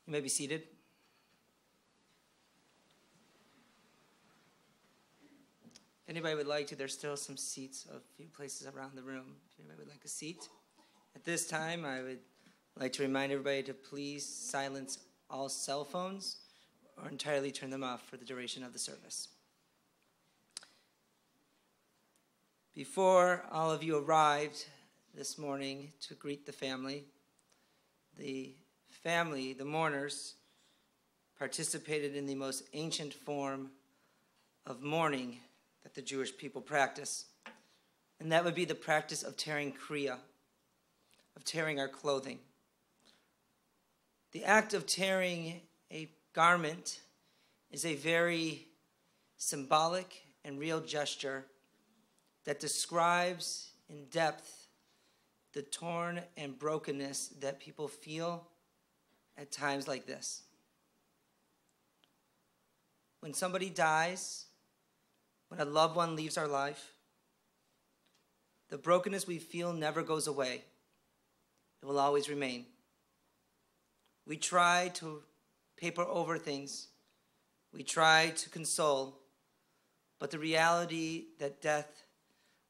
You may be seated. If anybody would like to, there's still some seats, a few places around the room. If anybody would like a seat. At this time, I would like to remind everybody to please silence all cell phones or entirely turn them off for the duration of the service. Before all of you arrived this morning to greet the family, the mourners, participated in the most ancient form of mourning that the Jewish people practice, and that would be the practice of tearing kriya, of tearing our clothing. The act of tearing a garment is a very symbolic and real gesture that describes in depth the torn and brokenness that people feel at times like this. When somebody dies, when a loved one leaves our life, the brokenness we feel never goes away. It will always remain. We try to paper over things. We try to console. But the reality that death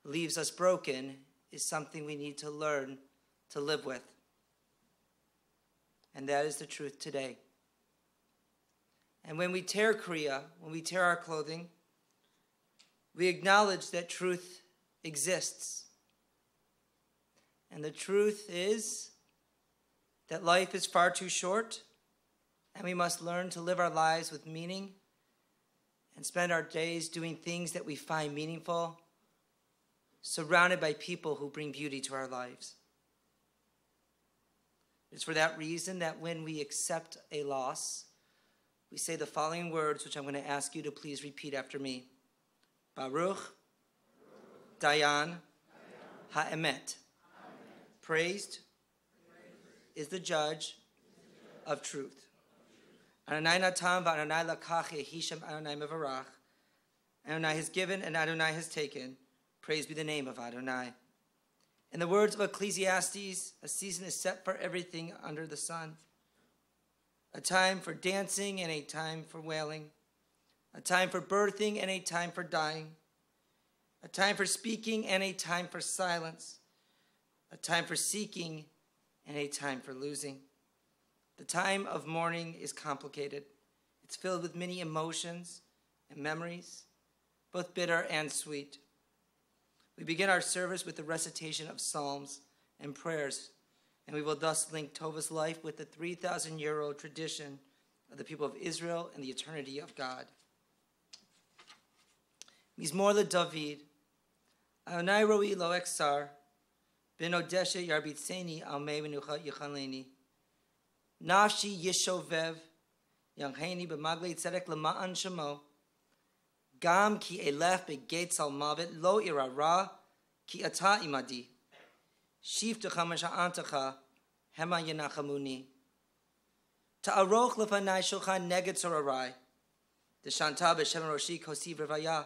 leaves us broken is something we need to learn to live with. And that is the truth today. And when we tear kriya, when we tear our clothing, we acknowledge that truth exists. And the truth is that life is far too short, and we must learn to live our lives with meaning and spend our days doing things that we find meaningful, surrounded by people who bring beauty to our lives. It's for that reason that when we accept a loss, we say the following words, which I'm going to ask you to please repeat after me. Baruch, Dayan, Ha'emet. Praised is the judge of truth. Adonai natam v'Adonai lakach yehishem Adonai mevarach. Adonai has given and Adonai has taken. Praise be the name of Adonai. In the words of Ecclesiastes, a season is set for everything under the sun. A time for dancing and a time for wailing. A time for birthing and a time for dying. A time for speaking and a time for silence. A time for seeking and a time for losing. The time of mourning is complicated. It's filled with many emotions and memories, both bitter and sweet. We begin our service with the recitation of psalms and prayers, and we will thus link Tova's life with the 3,000-year-old tradition of the people of Israel and the eternity of God. Mizmor LeDavid, Adonai roi lo eksar, ben odeshe yarbitzeni al mei menucha yichaleni. Nafshi yishovev, yancheni b'maglei tzedek lema'an shemo. Gam ki elef begates al mavet lo irara ki ata imadi. Shiftecha masha'antecha hema yenachamuni. Ta'aroch lefanai shulchan neged sorarai. Deshanta b'shem roshi kosiv revaya.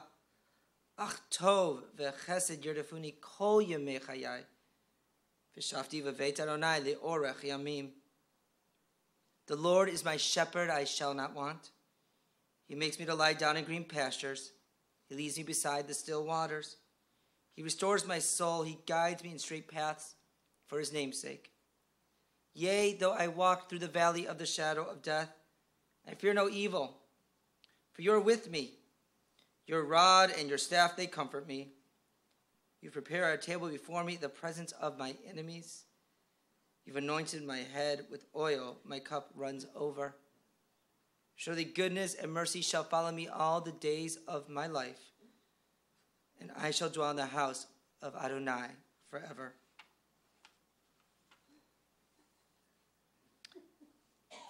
Ach tov v'chesed yerdefuni kol yemei chayai. V'shafti v'veit Adonai le'orech yamim. The Lord is my shepherd, I shall not want. He makes me to lie down in green pastures. He leads me beside the still waters. He restores my soul. He guides me in straight paths for his name's sake. Yea, though I walk through the valley of the shadow of death, I fear no evil, for you are with me. Your rod and your staff, they comfort me. You prepare a table before me in the presence of my enemies. You've anointed my head with oil. My cup runs over. Surely goodness and mercy shall follow me all the days of my life, and I shall dwell in the house of Adonai forever.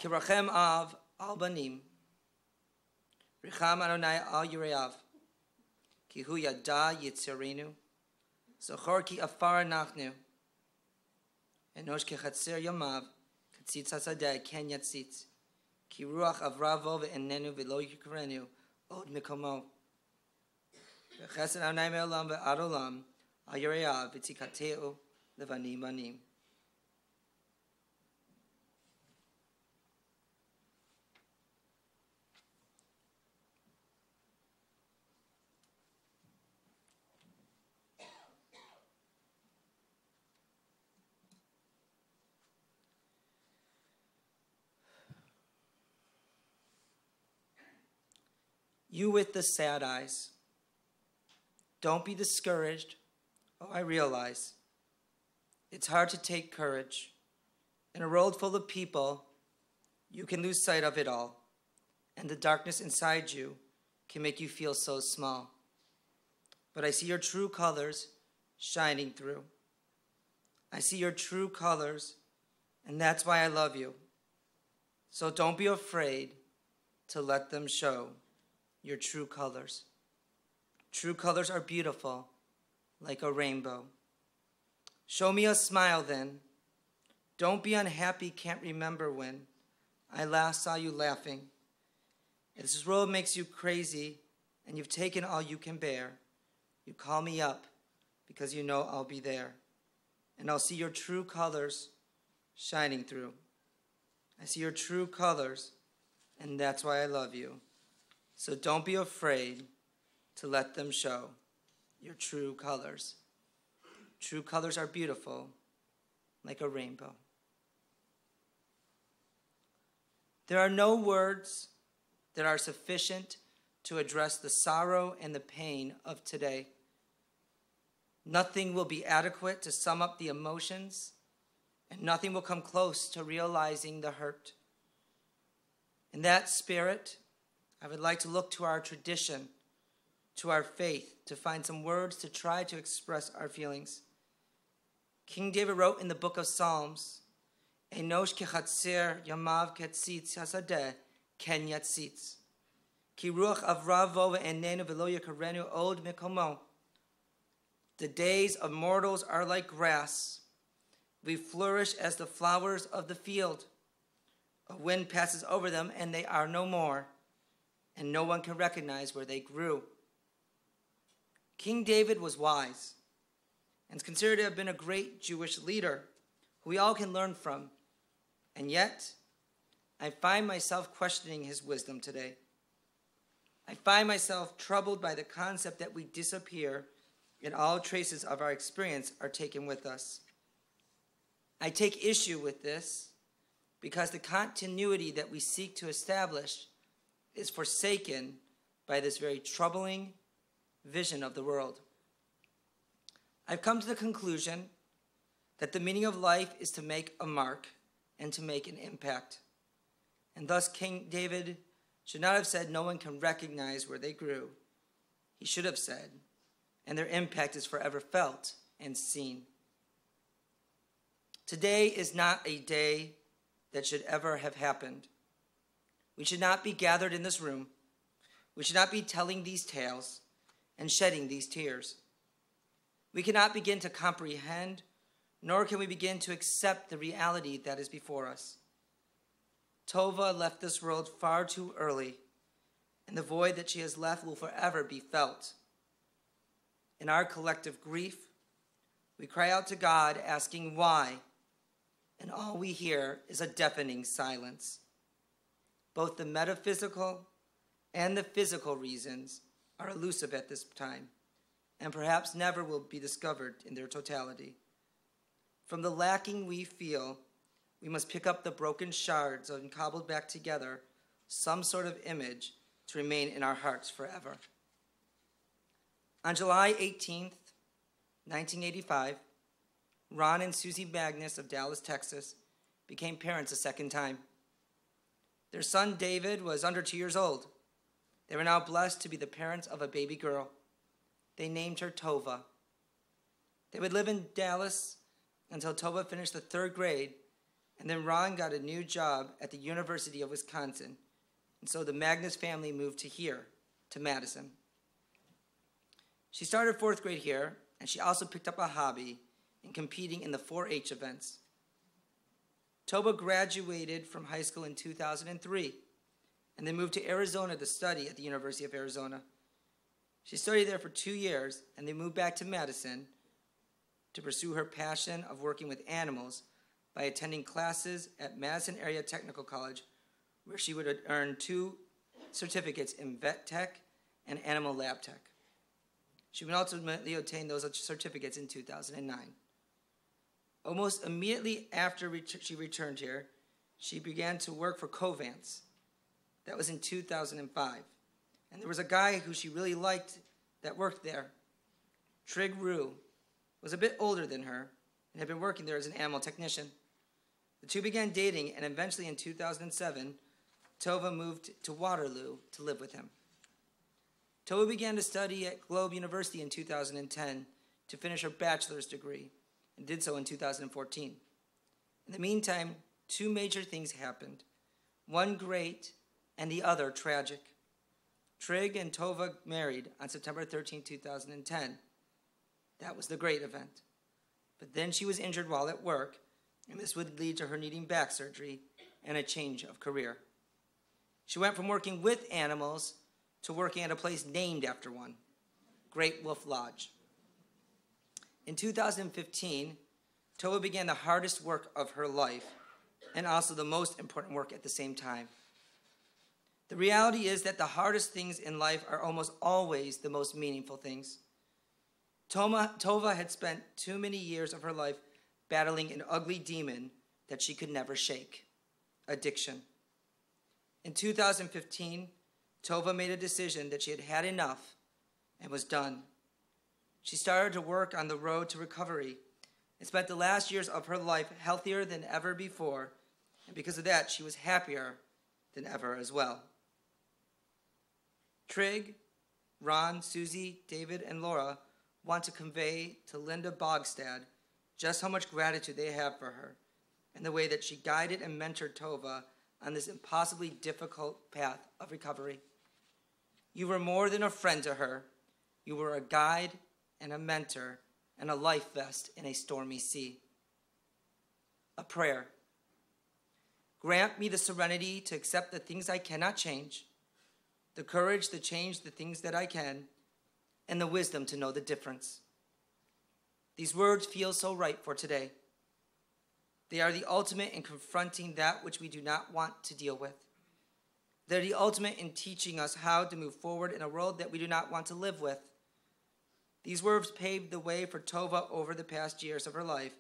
Kirachem av al banim, richam Adonai al yireav, ki hu yada yitzirenu, zochor ki afar nachnu, enosh ki chatzer yomav, katzitz hasadeh ken yatzitz. Ki ruach avravo ve'enenu ve'lo yikrenu od mikomo. V'chesed Adonai me'olam ve'ad olam al yireav v'tzikateu levanim banim. You with the sad eyes. Don't be discouraged. Oh, I realize. It's hard to take courage. In a world full of people, you can lose sight of it all, and the darkness inside you can make you feel so small. But I see your true colors shining through. I see your true colors, and that's why I love you. So don't be afraid to let them show your true colors. True colors are beautiful, like a rainbow. Show me a smile then. Don't be unhappy, can't remember when I last saw you laughing. If this world makes you crazy and you've taken all you can bear, you call me up because you know I'll be there. And I'll see your true colors shining through. I see your true colors, and that's why I love you. So don't be afraid to let them show your true colors. True colors are beautiful, like a rainbow. There are no words that are sufficient to address the sorrow and the pain of today. Nothing will be adequate to sum up the emotions, and nothing will come close to realizing the hurt. In that spirit, I would like to look to our tradition, to our faith, to find some words to try to express our feelings. King David wrote in the book of Psalms, Enosh kechatzer yamav ketzitz hasadeh ken yatzitz. Ki ruach avravo ve'enenu v'lo yakarenu od mikomo. The days of mortals are like grass. We flourish as the flowers of the field. A wind passes over them and they are no more, and no one can recognize where they grew. King David was wise and is considered to have been a great Jewish leader who we all can learn from. And yet, I find myself questioning his wisdom today. I find myself troubled by the concept that we disappear and all traces of our experience are taken with us. I take issue with this because the continuity that we seek to establish is forsaken by this very troubling vision of the world. I've come to the conclusion that the meaning of life is to make a mark and to make an impact. And thus King David should not have said no one can recognize where they grew. He should have said, and their impact is forever felt and seen. Today is not a day that should ever have happened. We should not be gathered in this room. We should not be telling these tales and shedding these tears. We cannot begin to comprehend, nor can we begin to accept the reality that is before us. Tova left this world far too early, and the void that she has left will forever be felt. In our collective grief, we cry out to God asking why, and all we hear is a deafening silence. Both the metaphysical and the physical reasons are elusive at this time, and perhaps never will be discovered in their totality. From the lacking we feel, we must pick up the broken shards and cobble back together some sort of image to remain in our hearts forever. On July 18th, 1985, Ron and Susie Magness of Dallas, Texas, became parents a second time. Their son, David, was under 2 years old. They were now blessed to be the parents of a baby girl. They named her Tova. They would live in Dallas until Tova finished the 3rd grade, and then Ron got a new job at the University of Wisconsin, and so the Magness family moved to here, to Madison. She started 4th grade here, and she also picked up a hobby in competing in the 4-H events. Tova graduated from high school in 2003, and then moved to Arizona to study at the University of Arizona. She studied there for 2 years, and then moved back to Madison to pursue her passion of working with animals by attending classes at Madison Area Technical College, where she would earn 2 certificates in vet tech and animal lab tech. She would ultimately obtain those certificates in 2009. Almost immediately after she returned here, she began to work for Covance. That was in 2005. And there was a guy who she really liked that worked there. Trygve was a bit older than her and had been working there as an animal technician. The two began dating, and eventually in 2007, Tova moved to Waterloo to live with him. Tova began to study at Globe University in 2010 to finish her bachelor's degree, and did so in 2014. In the meantime, two major things happened, one great and the other tragic. Trig and Tova married on September 13, 2010. That was the great event. But then she was injured while at work, and this would lead to her needing back surgery and a change of career. She went from working with animals to working at a place named after one, Great Wolf Lodge. In 2015, Tova began the hardest work of her life, and also the most important work at the same time. The reality is that the hardest things in life are almost always the most meaningful things. Tova had spent too many years of her life battling an ugly demon that she could never shake, addiction. In 2015, Tova made a decision that she had had enough and was done. She started to work on the road to recovery and spent the last years of her life healthier than ever before, and because of that, she was happier than ever as well. Trig, Ron, Susie, David, and Laura want to convey to Linda Bogstad just how much gratitude they have for her and the way that she guided and mentored Tova on this impossibly difficult path of recovery. You were more than a friend to her. You were a guide and a mentor and a life vest in a stormy sea. A prayer. Grant me the serenity to accept the things I cannot change, the courage to change the things that I can, and the wisdom to know the difference. These words feel so right for today. They are the ultimate in confronting that which we do not want to deal with. They're the ultimate in teaching us how to move forward in a world that we do not want to live with. These words paved the way for Tova over the past years of her life,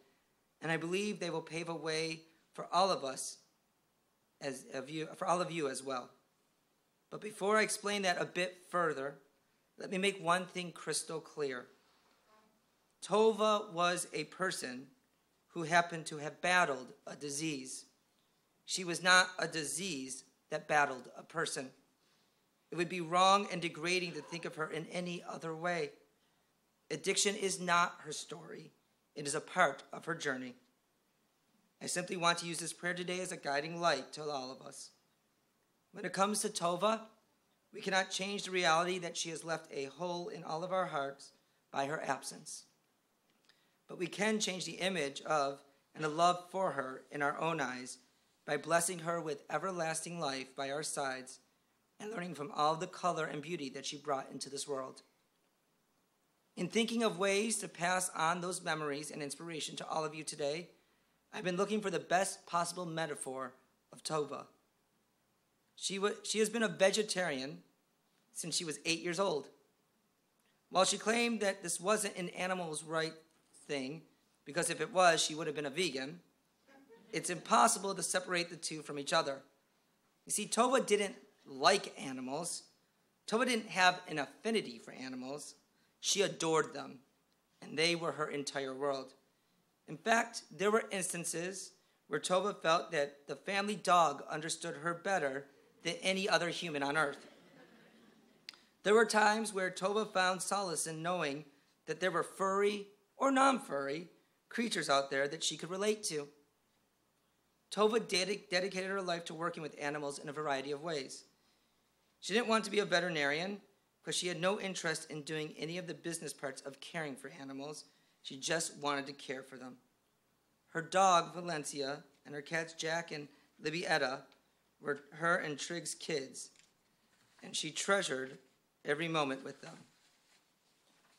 and I believe they will pave a way for all of us, for all of you as well. But before I explain that a bit further, let me make one thing crystal clear. Tova was a person who happened to have battled a disease. She was not a disease that battled a person. It would be wrong and degrading to think of her in any other way. Addiction is not her story. It is a part of her journey. I simply want to use this prayer today as a guiding light to all of us. When it comes to Tova, we cannot change the reality that she has left a hole in all of our hearts by her absence. But we can change the image of and the love for her in our own eyes by blessing her with everlasting life by our sides and learning from all the color and beauty that she brought into this world. In thinking of ways to pass on those memories and inspiration to all of you today, I've been looking for the best possible metaphor of Tova. She has been a vegetarian since she was 8 years old. While she claimed that this wasn't an animal's right thing, because if it was, she would have been a vegan, it's impossible to separate the two from each other. You see, Tova didn't like animals. Tova didn't have an affinity for animals. She adored them, and they were her entire world. In fact, there were instances where Tova felt that the family dog understood her better than any other human on earth. There were times where Tova found solace in knowing that there were furry or non-furry creatures out there that she could relate to. Tova dedicated her life to working with animals in a variety of ways. She didn't want to be a veterinarian because she had no interest in doing any of the business parts of caring for animals. She just wanted to care for them. Her dog, Valencia, and her cats, Jack and Libby Etta, were her and Trig's kids, and she treasured every moment with them.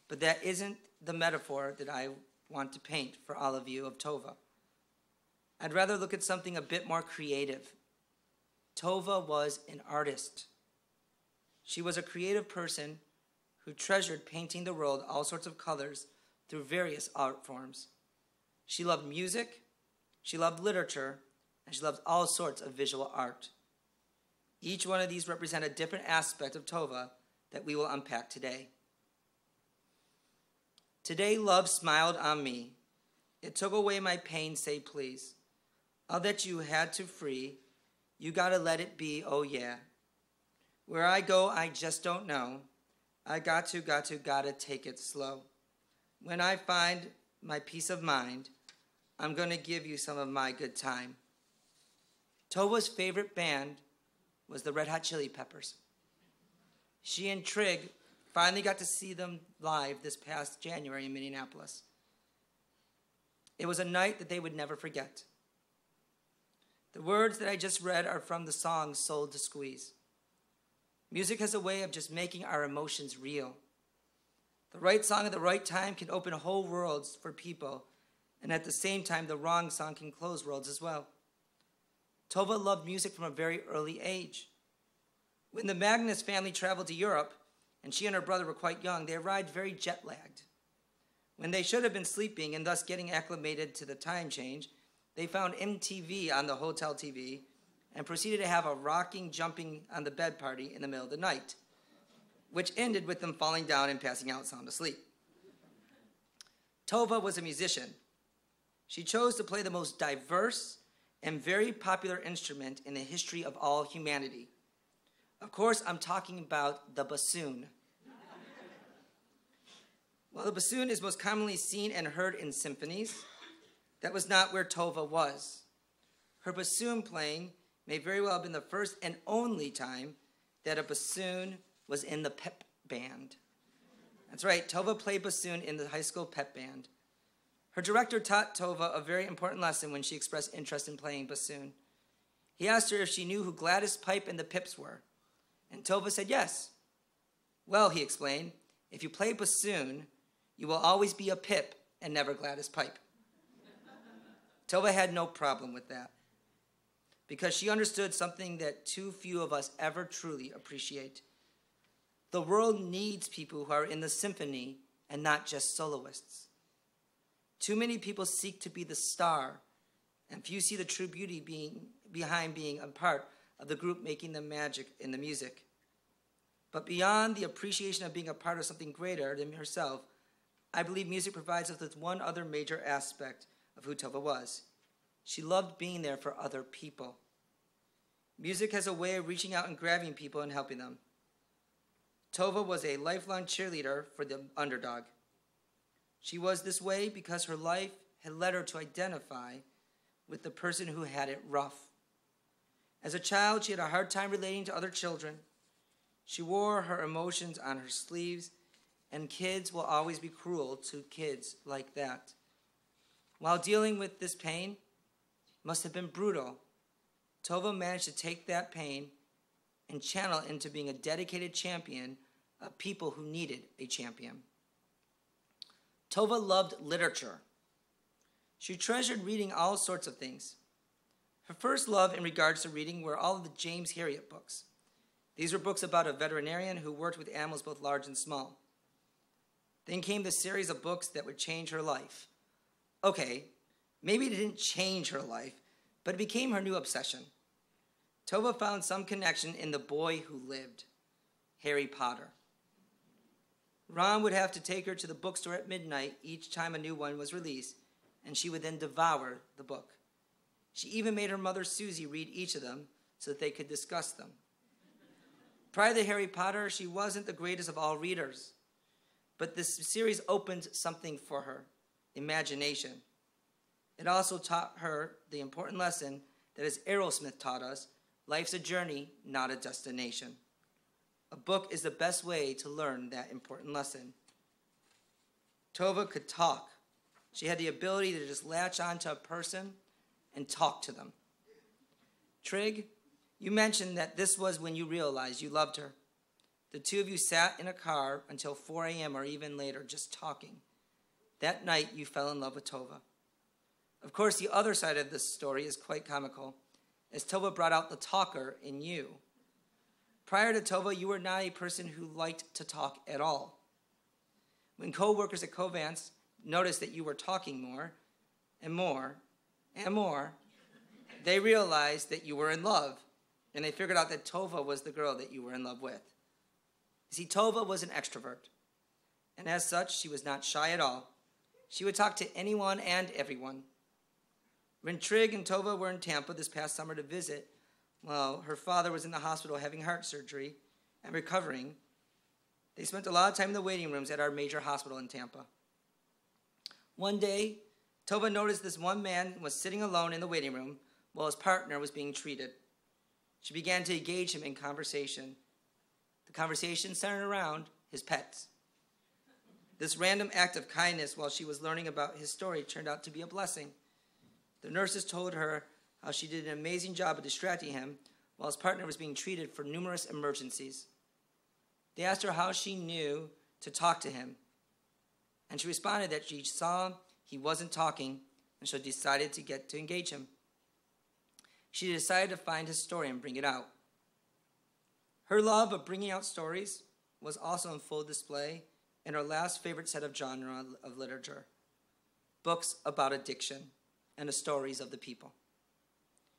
But that isn't the metaphor that I want to paint for all of you of Tova. I'd rather look at something a bit more creative. Tova was an artist. She was a creative person who treasured painting the world all sorts of colors through various art forms. She loved music, she loved literature, and she loved all sorts of visual art. Each one of these represent a different aspect of Tova that we will unpack today. Today, love smiled on me. It took away my pain, say please. All that you had to free, you gotta let it be, oh yeah. Where I go, I just don't know. I gotta take it slow. When I find my peace of mind, I'm gonna give you some of my good time. Tova's favorite band was the Red Hot Chili Peppers. She and Trygve finally got to see them live this past January in Minneapolis. It was a night that they would never forget. The words that I just read are from the song Soul to Squeeze. Music has a way of just making our emotions real. The right song at the right time can open whole worlds for people, and at the same time, the wrong song can close worlds as well. Tova loved music from a very early age. When the Magness family traveled to Europe, and she and her brother were quite young, they arrived very jet-lagged. When they should have been sleeping and thus getting acclimated to the time change, they found MTV on the hotel TV and proceeded to have a rocking, jumping on the bed party in the middle of the night, which ended with them falling down and passing out sound asleep. Tova was a musician. She chose to play the most diverse and very popular instrument in the history of all humanity. Of course, I'm talking about the bassoon. While the bassoon is most commonly seen and heard in symphonies, that was not where Tova was. Her bassoon playing may very well have been the first and only time that a bassoon was in the pep band. That's right, Tova played bassoon in the high school pep band. Her director taught Tova a very important lesson when she expressed interest in playing bassoon. He asked her if she knew who Gladys Pipe and the Pips were, and Tova said yes. Well, he explained, if you play bassoon, you will always be a Pip and never Gladys Pipe. Tova had no problem with that, because she understood something that too few of us ever truly appreciate. The world needs people who are in the symphony and not just soloists. Too many people seek to be the star, and few see the true beauty behind being a part of the group making the magic in the music. But beyond the appreciation of being a part of something greater than herself, I believe music provides us with one other major aspect of who Tova was. She loved being there for other people. Music has a way of reaching out and grabbing people and helping them. Tova was a lifelong cheerleader for the underdog. She was this way because her life had led her to identify with the person who had it rough. As a child, she had a hard time relating to other children. She wore her emotions on her sleeves, and kids will always be cruel to kids like that. While dealing with this pain must have been brutal, Tova managed to take that pain and channel it into being a dedicated champion of people who needed a champion. Tova loved literature. She treasured reading all sorts of things. Her first love in regards to reading were all of the James Herriot books. These were books about a veterinarian who worked with animals both large and small. Then came the series of books that would change her life. Okay, maybe it didn't change her life, but it became her new obsession. Tova found some connection in The Boy Who Lived, Harry Potter. Ron would have to take her to the bookstore at midnight each time a new one was released, and she would then devour the book. She even made her mother Susie read each of them so that they could discuss them. Prior to Harry Potter, she wasn't the greatest of all readers, but this series opened something for her, imagination. It also taught her the important lesson that, as Aerosmith taught us, life's a journey, not a destination. A book is the best way to learn that important lesson. Tova could talk. She had the ability to just latch onto a person and talk to them. Trygve, you mentioned that this was when you realized you loved her. The two of you sat in a car until 4 a.m. or even later just talking. That night, you fell in love with Tova. Of course, the other side of this story is quite comical, as Tova brought out the talker in you. Prior to Tova, you were not a person who liked to talk at all. When co-workers at Covance noticed that you were talking more and more and more, they realized that you were in love, and they figured out that Tova was the girl that you were in love with. You see, Tova was an extrovert, and as such, she was not shy at all. She would talk to anyone and everyone. When Trygve and Tova were in Tampa this past summer to visit, while her father was in the hospital having heart surgery and recovering, they spent a lot of time in the waiting rooms at our major hospital in Tampa. One day, Tova noticed this one man was sitting alone in the waiting room while his partner was being treated. She began to engage him in conversation. The conversation centered around his pets. This random act of kindness while she was learning about his story turned out to be a blessing. The nurses told her how she did an amazing job of distracting him while his partner was being treated for numerous emergencies. They asked her how she knew to talk to him, and she responded that she saw he wasn't talking, and so decided to engage him. She decided to find his story and bring it out. Her love of bringing out stories was also in full display in her last favorite set of genre of literature, books about addiction and the stories of the people.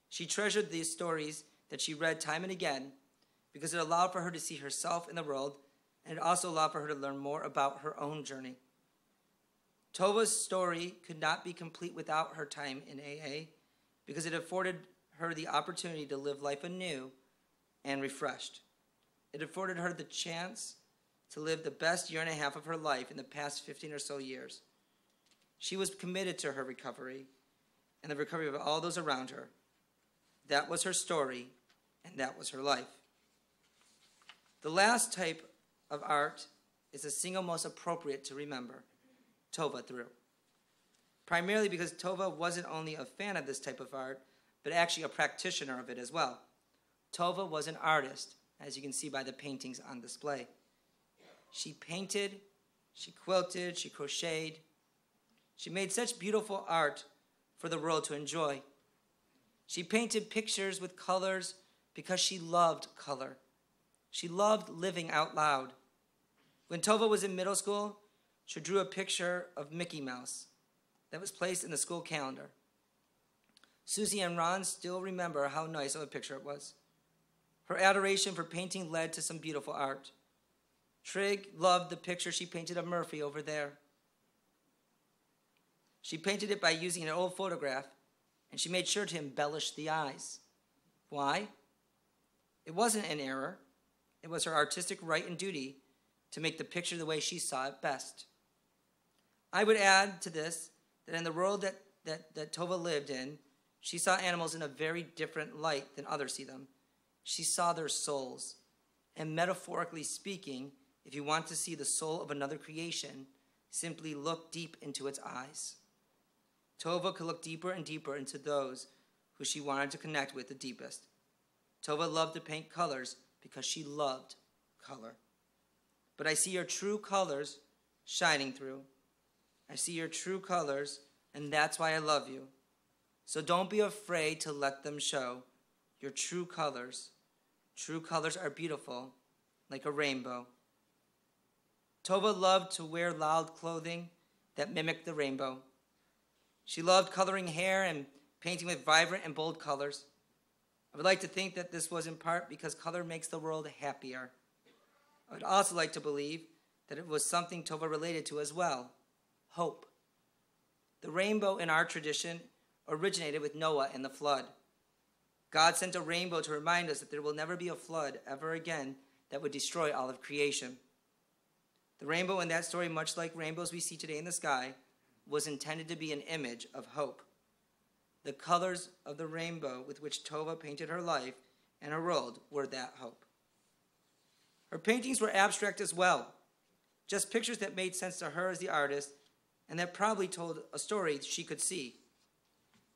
She treasured these stories that she read time and again because it allowed for her to see herself in the world, and it also allowed for her to learn more about her own journey. Tova's story could not be complete without her time in AA because it afforded her the opportunity to live life anew and refreshed. It afforded her the chance to live the best year and a half of her life in the past 15 or so years. She was committed to her recovery and the recovery of all those around her. That was her story, and that was her life. The last type of art is the single most appropriate to remember, Tova Rue. Primarily because Tova wasn't only a fan of this type of art, but actually a practitioner of it as well. Tova was an artist, as you can see by the paintings on display. She painted, she quilted, she crocheted. She made such beautiful art for the world to enjoy. She painted pictures with colors because she loved color. She loved living out loud. When Tova was in middle school, she drew a picture of Mickey Mouse that was placed in the school calendar. Susie and Ron still remember how nice of a picture it was. Her adoration for painting led to some beautiful art. Trygve loved the picture she painted of Murphy over there. She painted it by using an old photograph, and she made sure to embellish the eyes. Why? It wasn't an error. It was her artistic right and duty to make the picture the way she saw it best. I would add to this that in the world that Tova lived in, she saw animals in a very different light than others see them. She saw their souls. And metaphorically speaking, if you want to see the soul of another creation, simply look deep into its eyes. Tova could look deeper and deeper into those who she wanted to connect with the deepest. Tova loved to paint colors because she loved color. But I see your true colors shining through. I see your true colors, and that's why I love you. So don't be afraid to let them show your true colors. True colors are beautiful, like a rainbow. Tova loved to wear loud clothing that mimicked the rainbow. She loved coloring hair and painting with vibrant and bold colors. I would like to think that this was in part because color makes the world happier. I would also like to believe that it was something Tova related to as well, hope. The rainbow in our tradition originated with Noah and the flood. God sent a rainbow to remind us that there will never be a flood ever again that would destroy all of creation. The rainbow in that story, much like rainbows we see today in the sky, was intended to be an image of hope. The colors of the rainbow with which Tova painted her life and her world were that hope. Her paintings were abstract as well, just pictures that made sense to her as the artist and that probably told a story she could see.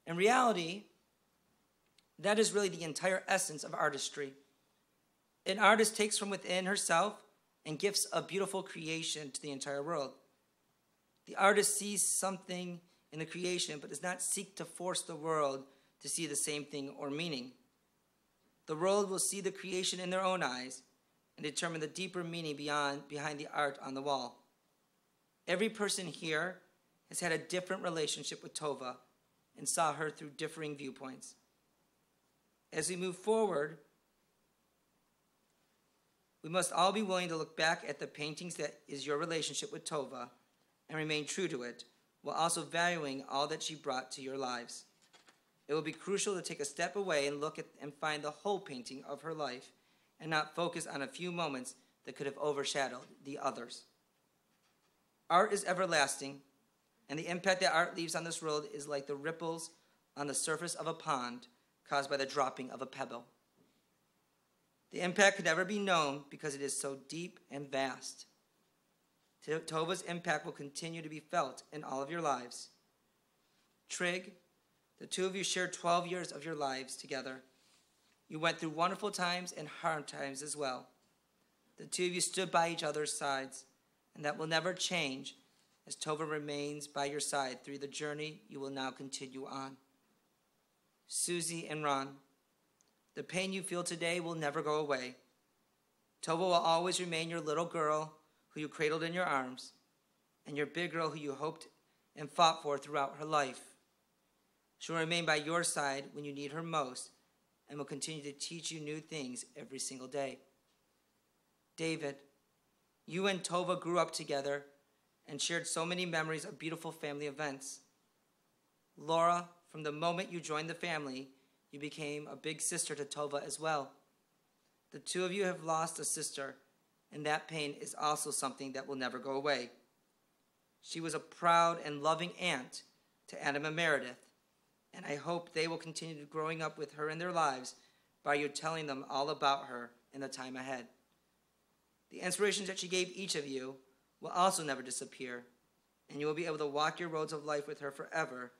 In reality, that is really the entire essence of artistry. An artist takes from within herself and gifts a beautiful creation to the entire world. The artist sees something in the creation, but does not seek to force the world to see the same thing or meaning. The world will see the creation in their own eyes and determine the deeper meaning behind the art on the wall. Every person here has had a different relationship with Tova and saw her through differing viewpoints. As we move forward, We must all be willing to look back at the paintings that is your relationship with Tova and remain true to it, while also valuing all that she brought to your lives. It will be crucial to take a step away and look at and find the whole painting of her life and not focus on a few moments that could have overshadowed the others. Art is everlasting, and the impact that art leaves on this world is like the ripples on the surface of a pond caused by the dropping of a pebble. The impact could never be known because it is so deep and vast. Tova's impact will continue to be felt in all of your lives. Trig, the two of you shared 12 years of your lives together. You went through wonderful times and hard times as well. The two of you stood by each other's sides, and that will never change as Tova remains by your side through the journey you will now continue on. Susie and Ron, the pain you feel today will never go away. Tova will always remain your little girl who you cradled in your arms, and your big girl who you hoped and fought for throughout her life. She will remain by your side when you need her most and will continue to teach you new things every single day. David, you and Tova grew up together and shared so many memories of beautiful family events. Laura, from the moment you joined the family, you became a big sister to Tova as well. The two of you have lost a sister, and that pain is also something that will never go away. She was a proud and loving aunt to Adam and Meredith, and I hope they will continue growing up with her in their lives by you telling them all about her in the time ahead. The inspirations that she gave each of you will also never disappear, and you will be able to walk your roads of life with her forever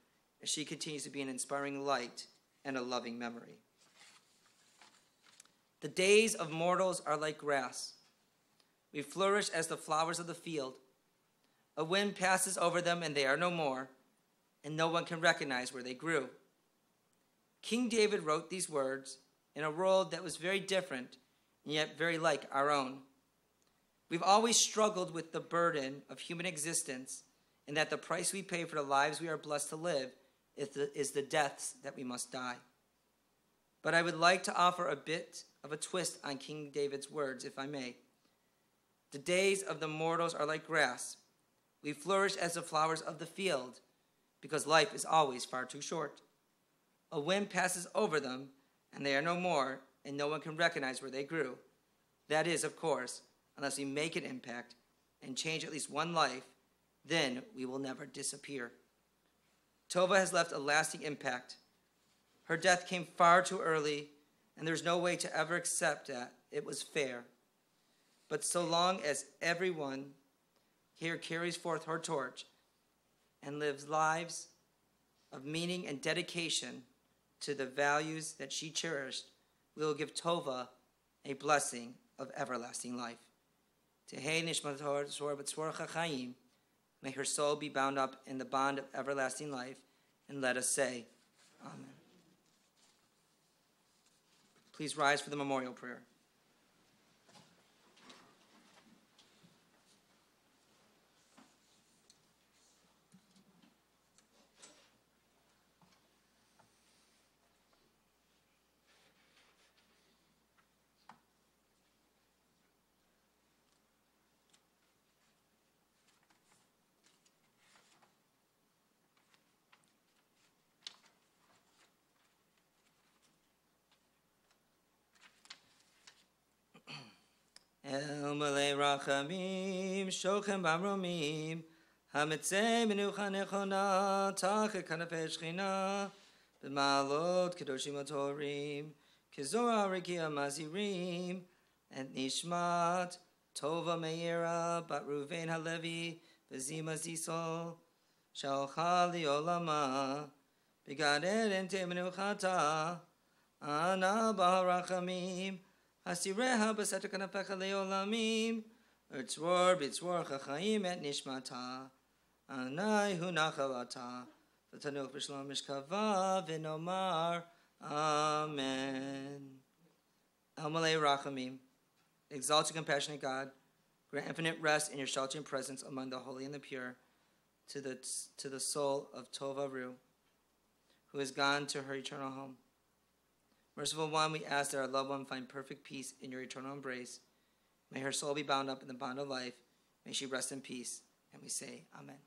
as she continues to be an inspiring light and a loving memory. The days of mortals are like grass. We flourish as the flowers of the field. A wind passes over them and they are no more, and no one can recognize where they grew. King David wrote these words in a world that was very different and yet very like our own. We've always struggled with the burden of human existence, and that the price we pay for the lives we are blessed to live is the deaths that we must die. But I would like to offer a bit of a twist on King David's words, if I may. The days of the mortals are like grass. We flourish as the flowers of the field, because life is always far too short. A wind passes over them, and they are no more, and no one can recognize where they grew. That is, of course, unless we make an impact and change at least one life, then we will never disappear. Tova has left a lasting impact. Her death came far too early, and there's no way to ever accept that it was fair. But so long as everyone here carries forth her torch and lives lives of meaning and dedication to the values that she cherished, we will give Tova a blessing of everlasting life. Tehei nishmator tzor b'tzor chachayim. May her soul be bound up in the bond of everlasting life, and let us say, Amen. Please rise for the memorial prayer. El malei rachamim, shochem bamromim, hamitzei menucha nechona, tachet kanafei shchina, b'malot kedoshim atorim, kizora rekia mazirim, and nishmat, Tova Myra bat Ruvain Halevi, v'zima zisol, shalcha liolama, b'gadet ente menuchata, ana b'harachamim, Hasireha b'seter kanafecha leolamim, Utzwar b'tzwar chachayim et nishmata, Anai hu nachalata, V'tanuch b'shalom mishkava v'nomar, Amen. El malei rachamim, exalted compassionate God, grant infinite rest in your sheltering presence among the holy and the pure, to the soul of Tova Rue, who has gone to her eternal home. Merciful One, we ask that our loved one find perfect peace in your eternal embrace, May her soul be bound up in the bond of life. May she rest in peace. And we say, Amen.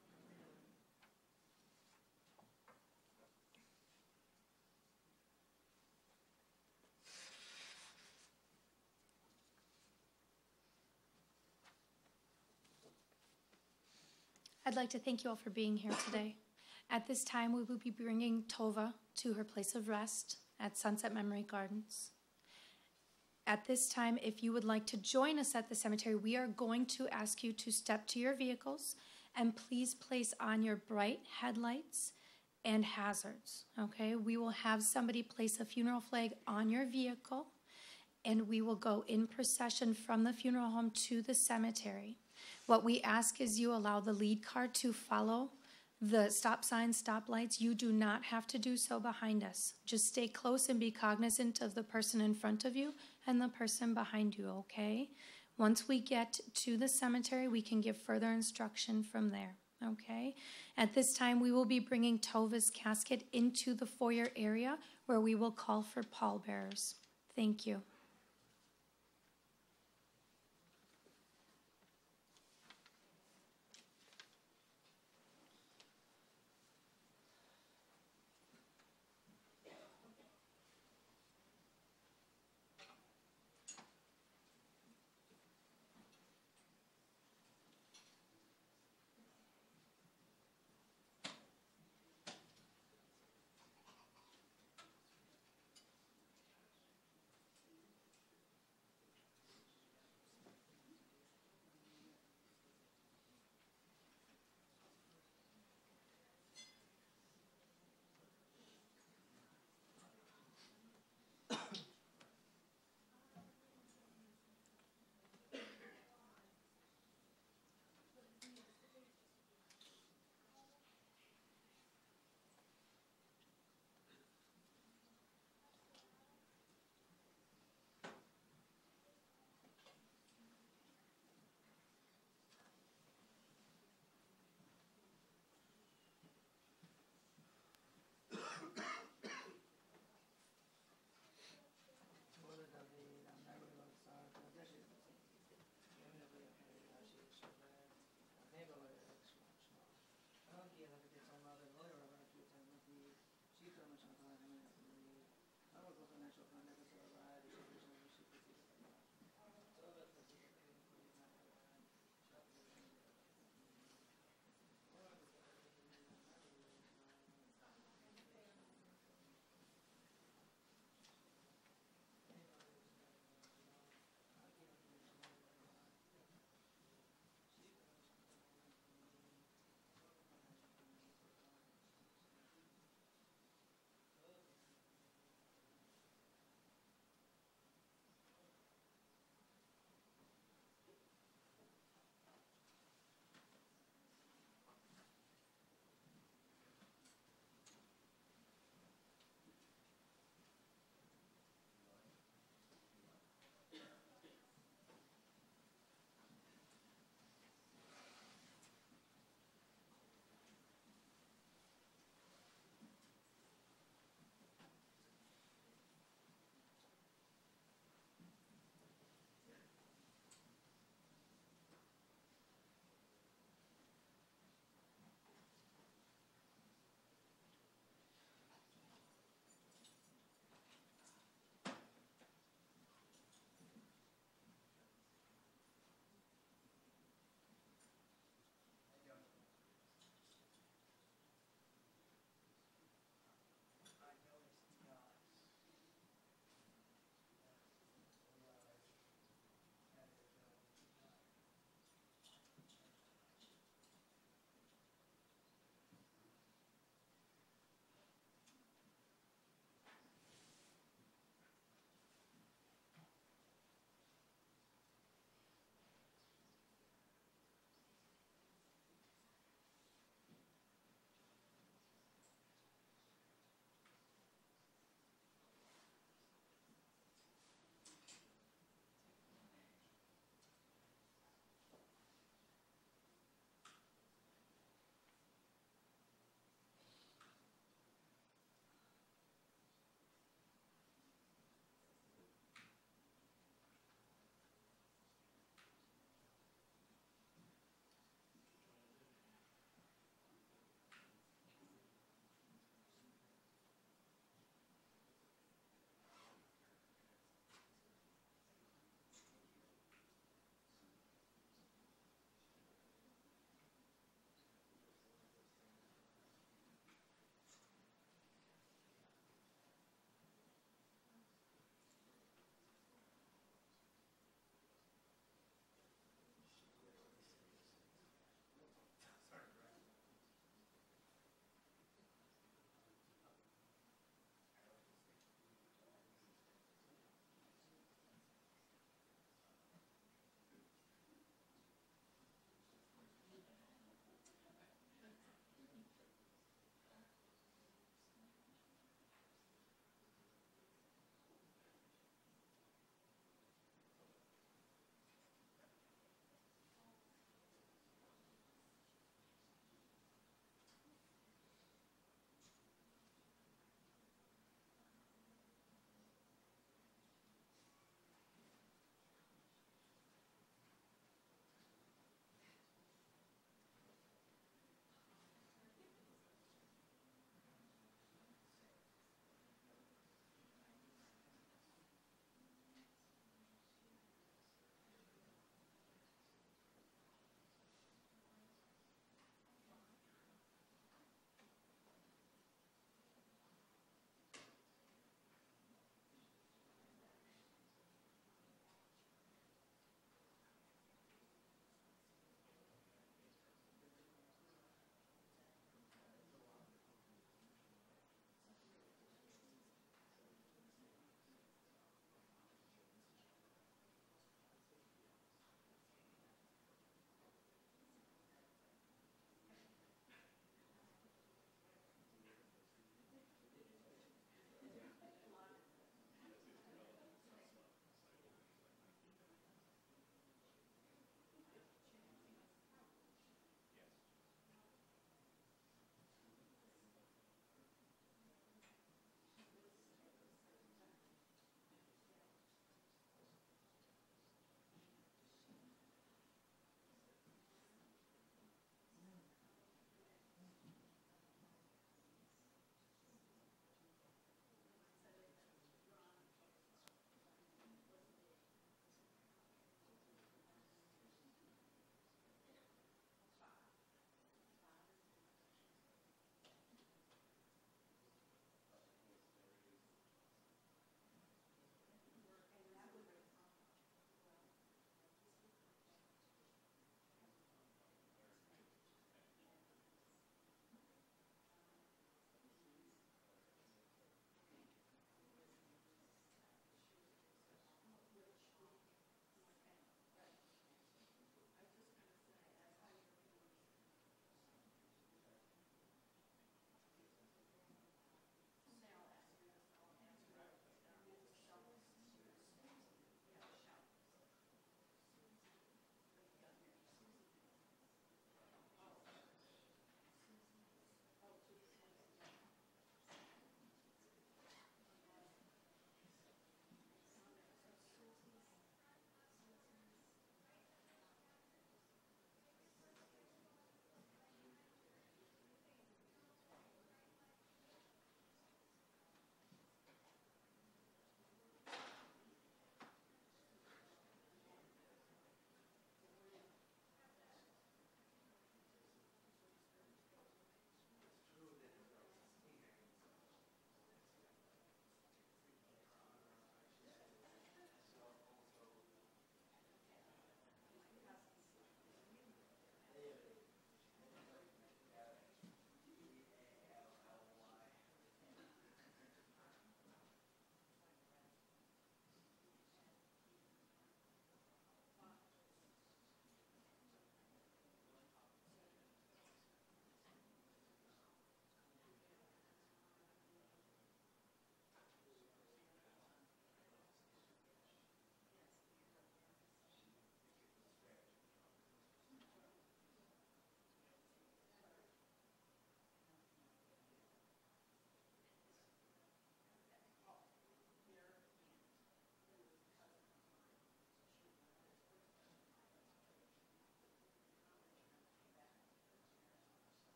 I'd like to thank you all for being here today. At this time, we will be bringing Tova to her place of rest at Sunset Memory Gardens. At this time, if you would like to join us at the cemetery, we are going to ask you to step to your vehicles and please place on your bright headlights and hazards, okay? We will have somebody place a funeral flag on your vehicle, and we will go in procession from the funeral home to the cemetery. What we ask is you allow the lead car to follow the stop signs, stop lights. You do not have to do so behind us. Just stay close and be cognizant of the person in front of you and the person behind you, okay? Once we get to the cemetery, we can give further instruction from there, okay? At this time, we will be bringing Tova's casket into the foyer area where we will call for pallbearers. Thank you.